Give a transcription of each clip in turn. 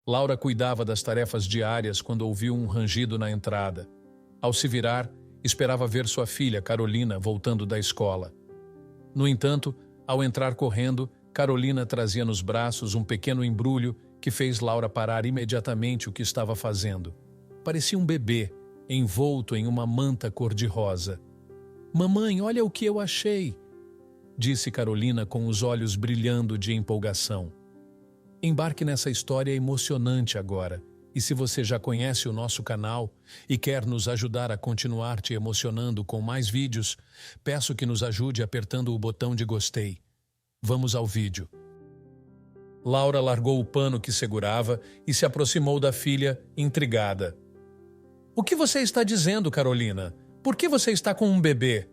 Laura cuidava das tarefas diárias quando ouviu um rangido na entrada. Ao se virar, esperava ver sua filha, Carolina, voltando da escola. No entanto, ao entrar correndo, Carolina trazia nos braços um pequeno embrulho que fez Laura parar imediatamente o que estava fazendo. Parecia um bebê, envolto em uma manta cor-de-rosa. "Mamãe, olha o que eu achei!" disse Carolina com os olhos brilhando de empolgação. Embarque nessa história emocionante agora. E se você já conhece o nosso canal e quer nos ajudar a continuar te emocionando com mais vídeos, peço que nos ajude apertando o botão de gostei. Vamos ao vídeo. Laura largou o pano que segurava e se aproximou da filha, intrigada. "O que você está dizendo, Carolina? Por que você está com um bebê?"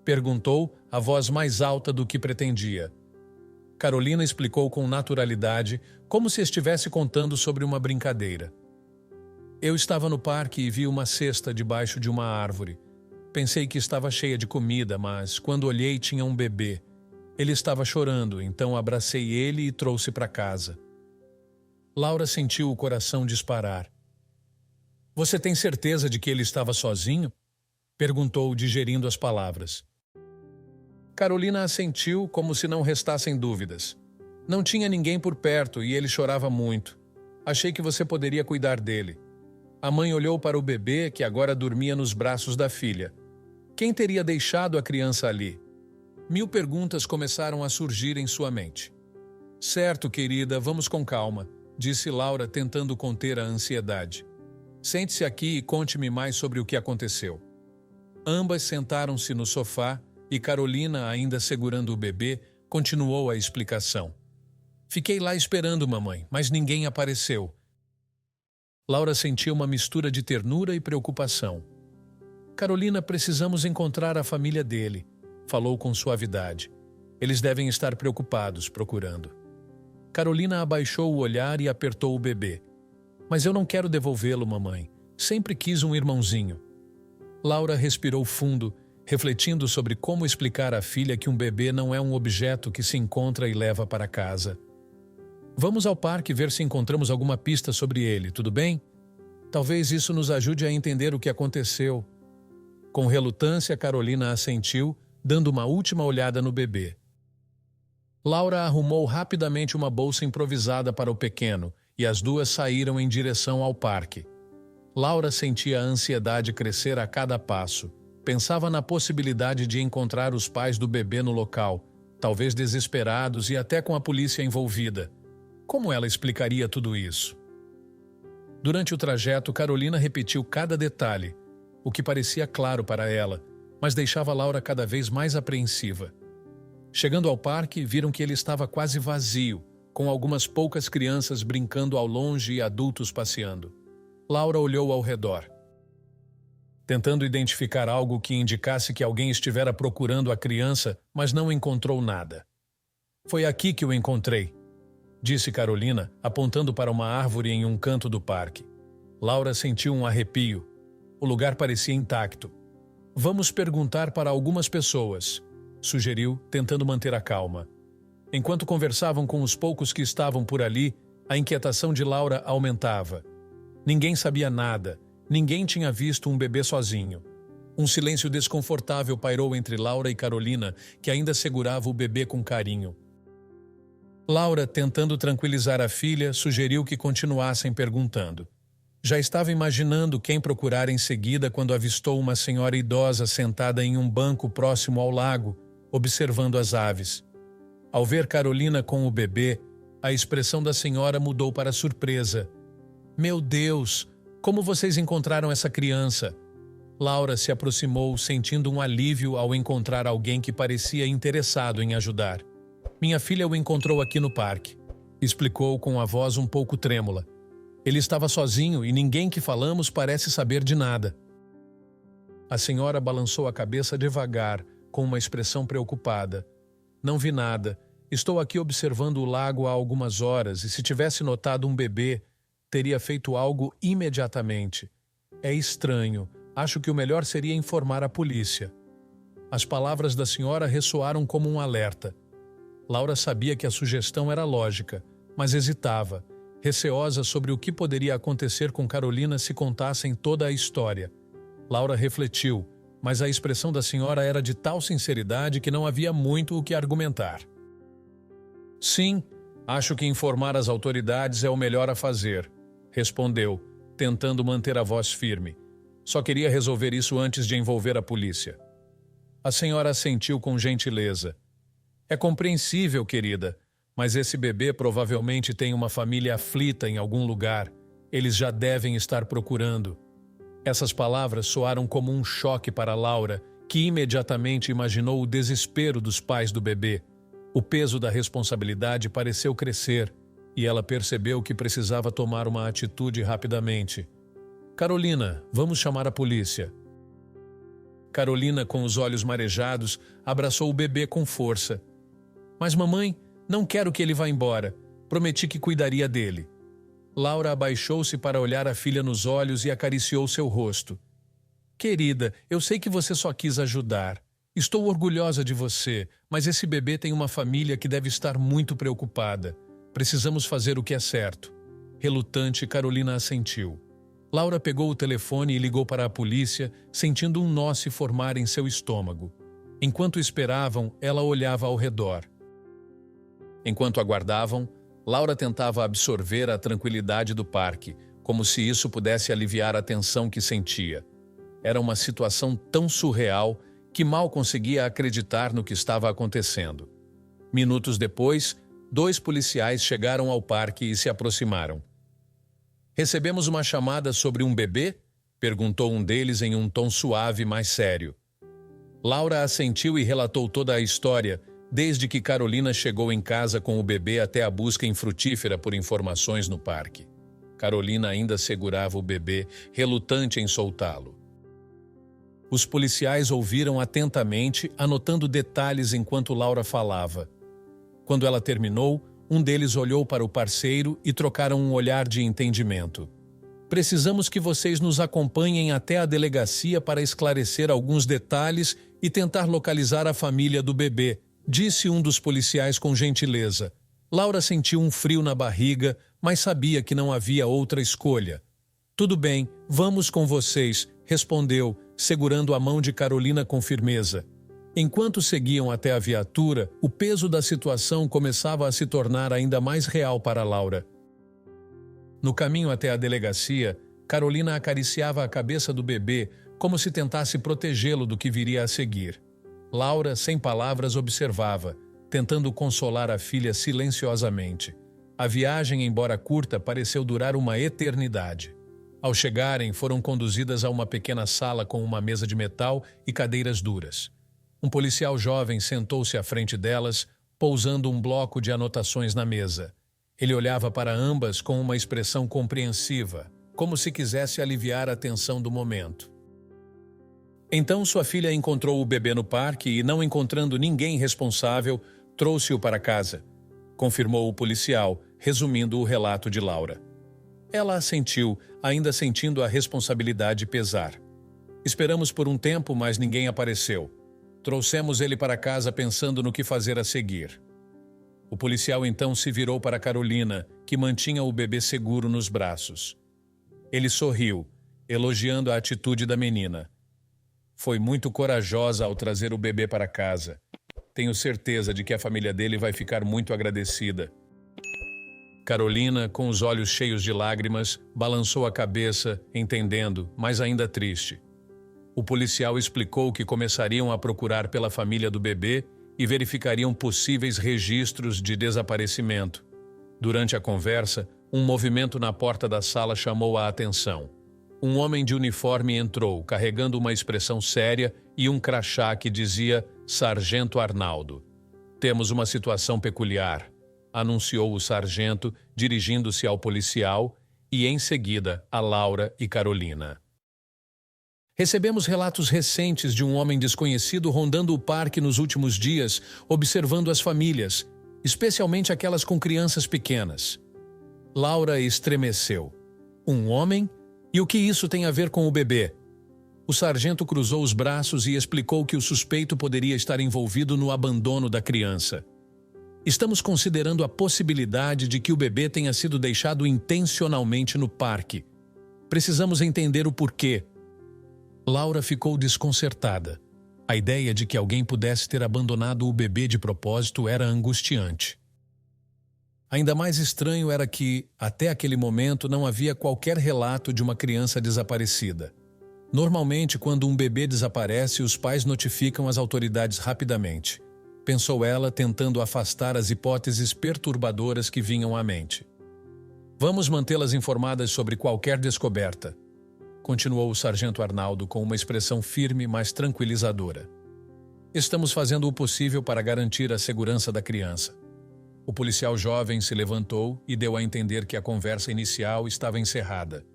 perguntou, a voz mais alta do que pretendia. Carolina explicou com naturalidade, como se estivesse contando sobre uma brincadeira. "Eu estava no parque e vi uma cesta debaixo de uma árvore. Pensei que estava cheia de comida, mas quando olhei tinha um bebê. Ele estava chorando, então abracei ele e trouxe para casa." Laura sentiu o coração disparar. "Você tem certeza de que ele estava sozinho?" perguntou, digerindo as palavras. Carolina assentiu como se não restassem dúvidas. "Não tinha ninguém por perto e ele chorava muito. Achei que você poderia cuidar dele." A mãe olhou para o bebê que agora dormia nos braços da filha. Quem teria deixado a criança ali? 1000 perguntas começaram a surgir em sua mente. "Certo, querida, vamos com calma", disse Laura, tentando conter a ansiedade. "Sente-se aqui e conte-me mais sobre o que aconteceu." Ambas sentaram-se no sofá e Carolina, ainda segurando o bebê, continuou a explicação. "Fiquei lá esperando, mamãe, mas ninguém apareceu." Laura sentiu uma mistura de ternura e preocupação. "Carolina, precisamos encontrar a família dele", falou com suavidade. "Eles devem estar preocupados, procurando." Carolina abaixou o olhar e apertou o bebê. "Mas eu não quero devolvê-lo, mamãe. Sempre quis um irmãozinho." Laura respirou fundo, refletindo sobre como explicar à filha que um bebê não é um objeto que se encontra e leva para casa. "Vamos ao parque ver se encontramos alguma pista sobre ele, tudo bem? Talvez isso nos ajude a entender o que aconteceu." Com relutância, Carolina assentiu, dando uma última olhada no bebê. Laura arrumou rapidamente uma bolsa improvisada para o pequeno e as duas saíram em direção ao parque. Laura sentia a ansiedade crescer a cada passo. Pensava na possibilidade de encontrar os pais do bebê no local, talvez desesperados e até com a polícia envolvida. Como ela explicaria tudo isso? Durante o trajeto, Carolina repetiu cada detalhe, o que parecia claro para ela, mas deixava Laura cada vez mais apreensiva. Chegando ao parque, viram que ele estava quase vazio, com algumas poucas crianças brincando ao longe e adultos passeando. Laura olhou ao redor, tentando identificar algo que indicasse que alguém estivera procurando a criança, mas não encontrou nada. "Foi aqui que o encontrei", disse Carolina, apontando para uma árvore em um canto do parque. Laura sentiu um arrepio. O lugar parecia intacto. "Vamos perguntar para algumas pessoas", sugeriu, tentando manter a calma. Enquanto conversavam com os poucos que estavam por ali, a inquietação de Laura aumentava. Ninguém sabia nada. Ninguém tinha visto um bebê sozinho. Um silêncio desconfortável pairou entre Laura e Carolina, que ainda segurava o bebê com carinho. Laura, tentando tranquilizar a filha, sugeriu que continuassem perguntando. Já estava imaginando quem procurar em seguida quando avistou uma senhora idosa sentada em um banco próximo ao lago, observando as aves. Ao ver Carolina com o bebê, a expressão da senhora mudou para surpresa. "Meu Deus! Como vocês encontraram essa criança?" Laura se aproximou, sentindo um alívio ao encontrar alguém que parecia interessado em ajudar. "Minha filha o encontrou aqui no parque", explicou com a voz um pouco trêmula. "Ele estava sozinho e ninguém que falamos parece saber de nada." A senhora balançou a cabeça devagar, com uma expressão preocupada. "Não vi nada. Estou aqui observando o lago há algumas horas e se tivesse notado um bebê, teria feito algo imediatamente. É estranho. Acho que o melhor seria informar a polícia." As palavras da senhora ressoaram como um alerta. Laura sabia que a sugestão era lógica, mas hesitava. receosa sobre o que poderia acontecer com Carolina se contassem toda a história. Laura refletiu, mas a expressão da senhora era de tal sinceridade que não havia muito o que argumentar. Sim, acho que informar as autoridades é o melhor a fazer, respondeu, tentando manter a voz firme. Só queria resolver isso antes de envolver a polícia. A senhora assentiu com gentileza. É compreensível, querida, mas esse bebê provavelmente tem uma família aflita em algum lugar. Eles já devem estar procurando. Essas palavras soaram como um choque para Laura, que imediatamente imaginou o desespero dos pais do bebê. O peso da responsabilidade pareceu crescer, e ela percebeu que precisava tomar uma atitude rapidamente. Carolina, vamos chamar a polícia. Carolina, com os olhos marejados, abraçou o bebê com força. Mas mamãe, não quero que ele vá embora. Prometi que cuidaria dele. Laura abaixou-se para olhar a filha nos olhos e acariciou seu rosto. Querida, eu sei que você só quis ajudar. Estou orgulhosa de você, mas esse bebê tem uma família que deve estar muito preocupada. Precisamos fazer o que é certo. Relutante, Carolina assentiu. Laura pegou o telefone e ligou para a polícia, sentindo um nó se formar em seu estômago. Enquanto esperavam, ela olhava ao redor. Enquanto aguardavam, Laura tentava absorver a tranquilidade do parque, como se isso pudesse aliviar a tensão que sentia. Era uma situação tão surreal que mal conseguia acreditar no que estava acontecendo. Minutos depois, 2 policiais chegaram ao parque e se aproximaram. Recebemos uma chamada sobre um bebê? Perguntou um deles em um tom suave, mas sério. Laura assentiu e relatou toda a história, desde que Carolina chegou em casa com o bebê até a busca infrutífera por informações no parque. Carolina ainda segurava o bebê, relutante em soltá-lo. Os policiais ouviram atentamente, anotando detalhes enquanto Laura falava. Quando ela terminou, um deles olhou para o parceiro e trocaram um olhar de entendimento. Precisamos que vocês nos acompanhem até a delegacia para esclarecer alguns detalhes e tentar localizar a família do bebê, disse um dos policiais com gentileza. Laura sentiu um frio na barriga, mas sabia que não havia outra escolha. Tudo bem, vamos com vocês, respondeu, segurando a mão de Carolina com firmeza. Enquanto seguiam até a viatura, o peso da situação começava a se tornar ainda mais real para Laura. No caminho até a delegacia, Carolina acariciava a cabeça do bebê como se tentasse protegê-lo do que viria a seguir. Laura, sem palavras, observava, tentando consolar a filha silenciosamente. A viagem, embora curta, pareceu durar uma eternidade. Ao chegarem, foram conduzidas a uma pequena sala com uma mesa de metal e cadeiras duras. Um policial jovem sentou-se à frente delas, pousando um bloco de anotações na mesa. Ele olhava para ambas com uma expressão compreensiva, como se quisesse aliviar a tensão do momento. Então sua filha encontrou o bebê no parque e, não encontrando ninguém responsável, trouxe-o para casa, confirmou o policial, resumindo o relato de Laura. Ela assentiu, ainda sentindo a responsabilidade pesar. Esperamos por um tempo, mas ninguém apareceu. Trouxemos ele para casa pensando no que fazer a seguir. O policial então se virou para Carolina, que mantinha o bebê seguro nos braços. Ele sorriu, elogiando a atitude da menina. Foi muito corajosa ao trazer o bebê para casa. Tenho certeza de que a família dele vai ficar muito agradecida. Carolina, com os olhos cheios de lágrimas, balançou a cabeça, entendendo, mas ainda triste. O policial explicou que começariam a procurar pela família do bebê e verificariam possíveis registros de desaparecimento. Durante a conversa, um movimento na porta da sala chamou a atenção. Um homem de uniforme entrou, carregando uma expressão séria e um crachá que dizia Sargento Arnaldo. Temos uma situação peculiar, anunciou o sargento, dirigindo-se ao policial e, em seguida, a Laura e Carolina. Recebemos relatos recentes de um homem desconhecido rondando o parque nos últimos dias, observando as famílias, especialmente aquelas com crianças pequenas. Laura estremeceu. Um homem? E o que isso tem a ver com o bebê? O sargento cruzou os braços e explicou que o suspeito poderia estar envolvido no abandono da criança. Estamos considerando a possibilidade de que o bebê tenha sido deixado intencionalmente no parque. Precisamos entender o porquê. Laura ficou desconcertada. A ideia de que alguém pudesse ter abandonado o bebê de propósito era angustiante. Ainda mais estranho era que, até aquele momento, não havia qualquer relato de uma criança desaparecida. Normalmente, quando um bebê desaparece, os pais notificam as autoridades rapidamente, pensou ela, tentando afastar as hipóteses perturbadoras que vinham à mente. Vamos mantê-las informadas sobre qualquer descoberta, continuou o sargento Arnaldo com uma expressão firme, mas tranquilizadora. Estamos fazendo o possível para garantir a segurança da criança. O policial jovem se levantou e deu a entender que a conversa inicial estava encerrada.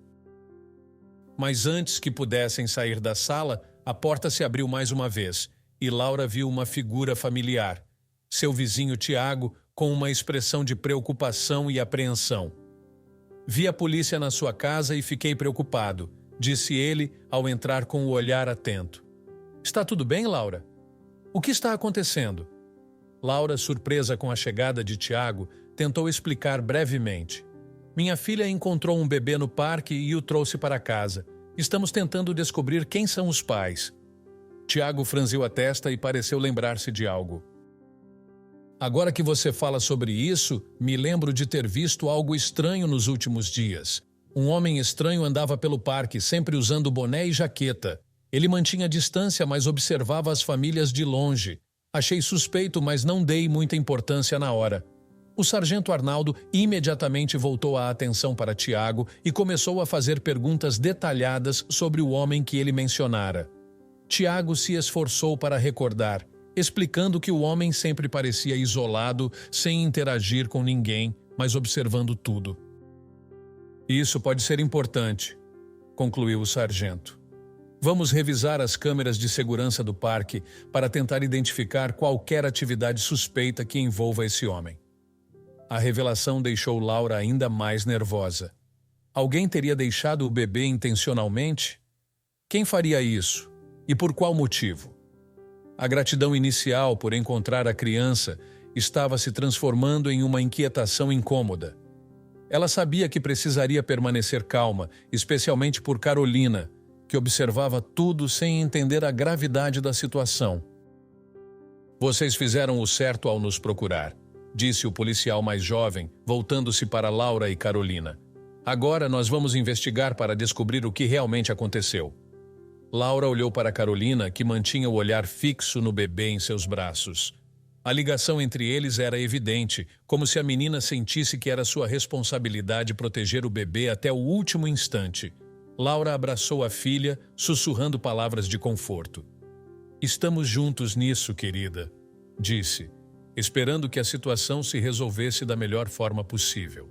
Mas antes que pudessem sair da sala, a porta se abriu mais uma vez e Laura viu uma figura familiar, seu vizinho Tiago, com uma expressão de preocupação e apreensão. Vi a polícia na sua casa e fiquei preocupado, disse ele ao entrar com o olhar atento. Está tudo bem, Laura? O que está acontecendo? Laura, surpresa com a chegada de Tiago, tentou explicar brevemente. Minha filha encontrou um bebê no parque e o trouxe para casa. Estamos tentando descobrir quem são os pais. Tiago franziu a testa e pareceu lembrar-se de algo. Agora que você fala sobre isso, me lembro de ter visto algo estranho nos últimos dias. Um homem estranho andava pelo parque, sempre usando boné e jaqueta. Ele mantinha distância, mas observava as famílias de longe. Achei suspeito, mas não dei muita importância na hora. O sargento Arnaldo imediatamente voltou a atenção para Tiago e começou a fazer perguntas detalhadas sobre o homem que ele mencionara. Tiago se esforçou para recordar, explicando que o homem sempre parecia isolado, sem interagir com ninguém, mas observando tudo. Isso pode ser importante, concluiu o sargento. Vamos revisar as câmeras de segurança do parque para tentar identificar qualquer atividade suspeita que envolva esse homem. A revelação deixou Laura ainda mais nervosa. Alguém teria deixado o bebê intencionalmente? Quem faria isso? E por qual motivo? A gratidão inicial por encontrar a criança estava se transformando em uma inquietação incômoda. Ela sabia que precisaria permanecer calma, especialmente por Carolina, que observava tudo sem entender a gravidade da situação. Vocês fizeram o certo ao nos procurar, disse o policial mais jovem, voltando-se para Laura e Carolina. Agora nós vamos investigar para descobrir o que realmente aconteceu. Laura olhou para Carolina, que mantinha o olhar fixo no bebê em seus braços. A ligação entre eles era evidente, como se a menina sentisse que era sua responsabilidade proteger o bebê até o último instante. Laura abraçou a filha, sussurrando palavras de conforto. Estamos juntos nisso, querida, disse, esperando que a situação se resolvesse da melhor forma possível.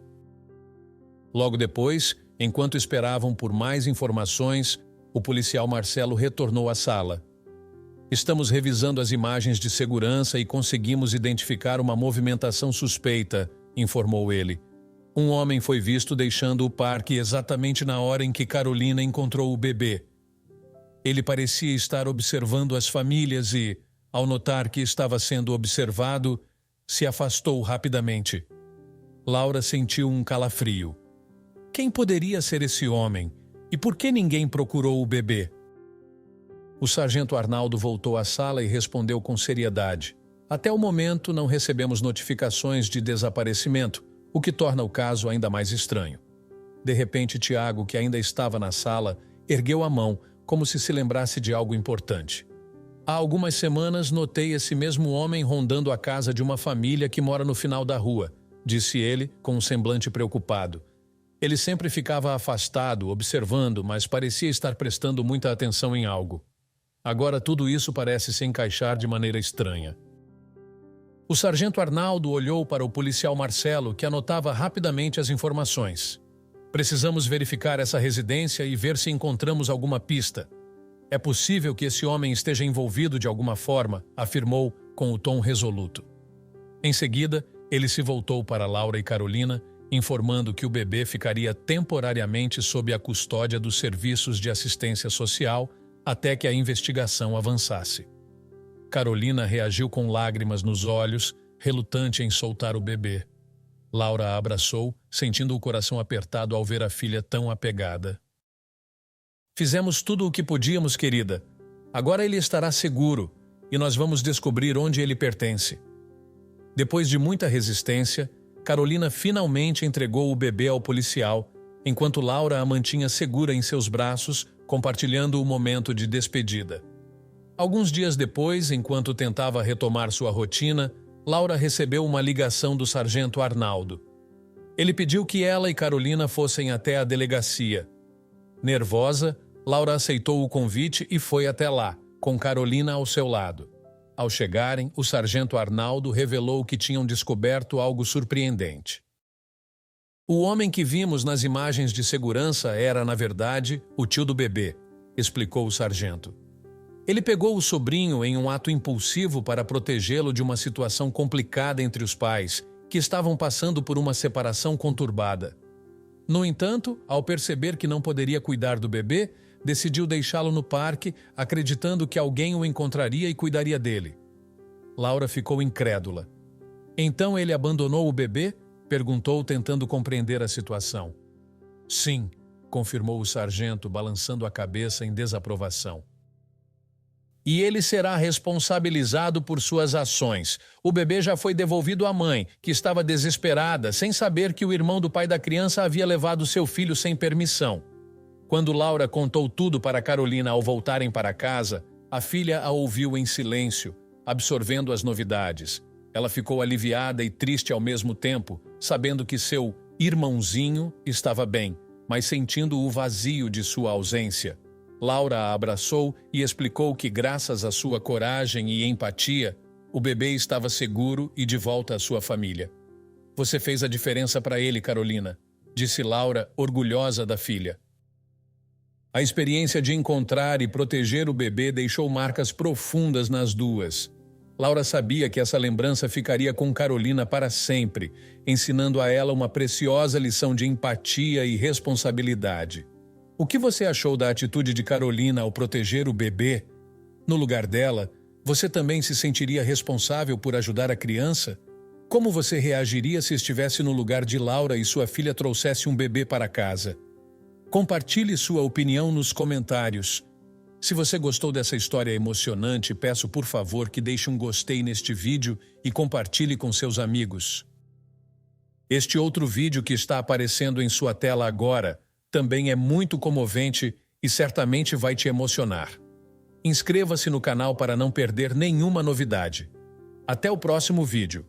Logo depois, enquanto esperavam por mais informações, o policial Marcelo retornou à sala. Estamos revisando as imagens de segurança e conseguimos identificar uma movimentação suspeita, informou ele. Um homem foi visto deixando o parque exatamente na hora em que Carolina encontrou o bebê. Ele parecia estar observando as famílias e, ao notar que estava sendo observado, se afastou rapidamente. Laura sentiu um calafrio. Quem poderia ser esse homem? E por que ninguém procurou o bebê? O sargento Arnaldo voltou à sala e respondeu com seriedade. Até o momento não recebemos notificações de desaparecimento, o que torna o caso ainda mais estranho. De repente, Tiago, que ainda estava na sala, ergueu a mão, como se lembrasse de algo importante. Há algumas semanas notei esse mesmo homem rondando a casa de uma família que mora no final da rua, disse ele com um semblante preocupado. Ele sempre ficava afastado, observando, mas parecia estar prestando muita atenção em algo. Agora tudo isso parece se encaixar de maneira estranha. O sargento Arnaldo olhou para o policial Marcelo, que anotava rapidamente as informações. Precisamos verificar essa residência e ver se encontramos alguma pista. É possível que esse homem esteja envolvido de alguma forma, afirmou com o tom resoluto. Em seguida, ele se voltou para Laura e Carolina, informando que o bebê ficaria temporariamente sob a custódia dos serviços de assistência social até que a investigação avançasse. Carolina reagiu com lágrimas nos olhos, relutante em soltar o bebê. Laura a abraçou, sentindo o coração apertado ao ver a filha tão apegada. Fizemos tudo o que podíamos, querida. Agora ele estará seguro e nós vamos descobrir onde ele pertence. Depois de muita resistência, Carolina finalmente entregou o bebê ao policial, enquanto Laura a mantinha segura em seus braços, compartilhando o momento de despedida. Alguns dias depois, enquanto tentava retomar sua rotina, Laura recebeu uma ligação do sargento Arnaldo. Ele pediu que ela e Carolina fossem até a delegacia. Nervosa, Laura aceitou o convite e foi até lá, com Carolina ao seu lado. Ao chegarem, o sargento Arnaldo revelou que tinham descoberto algo surpreendente. O homem que vimos nas imagens de segurança era, na verdade, o tio do bebê, explicou o sargento. Ele pegou o sobrinho em um ato impulsivo para protegê-lo de uma situação complicada entre os pais, que estavam passando por uma separação conturbada. No entanto, ao perceber que não poderia cuidar do bebê, decidiu deixá-lo no parque, acreditando que alguém o encontraria e cuidaria dele. Laura ficou incrédula. Então ele abandonou o bebê? Perguntou, tentando compreender a situação. Sim, confirmou o sargento, balançando a cabeça em desaprovação. E ele será responsabilizado por suas ações. O bebê já foi devolvido à mãe, que estava desesperada, sem saber que o irmão do pai da criança havia levado seu filho sem permissão. Quando Laura contou tudo para Carolina ao voltarem para casa, a filha a ouviu em silêncio, absorvendo as novidades. Ela ficou aliviada e triste ao mesmo tempo, sabendo que seu irmãozinho estava bem, mas sentindo o vazio de sua ausência. Laura a abraçou e explicou que, graças à sua coragem e empatia, o bebê estava seguro e de volta à sua família. Você fez a diferença para ele, Carolina, disse Laura, orgulhosa da filha. A experiência de encontrar e proteger o bebê deixou marcas profundas nas duas. Laura sabia que essa lembrança ficaria com Carolina para sempre, ensinando a ela uma preciosa lição de empatia e responsabilidade. O que você achou da atitude de Carolina ao proteger o bebê? No lugar dela, você também se sentiria responsável por ajudar a criança? Como você reagiria se estivesse no lugar de Laura e sua filha trouxesse um bebê para casa? Compartilhe sua opinião nos comentários. Se você gostou dessa história emocionante, peço por favor que deixe um gostei neste vídeo e compartilhe com seus amigos. Este outro vídeo que está aparecendo em sua tela agora também é muito comovente e certamente vai te emocionar. Inscreva-se no canal para não perder nenhuma novidade. Até o próximo vídeo.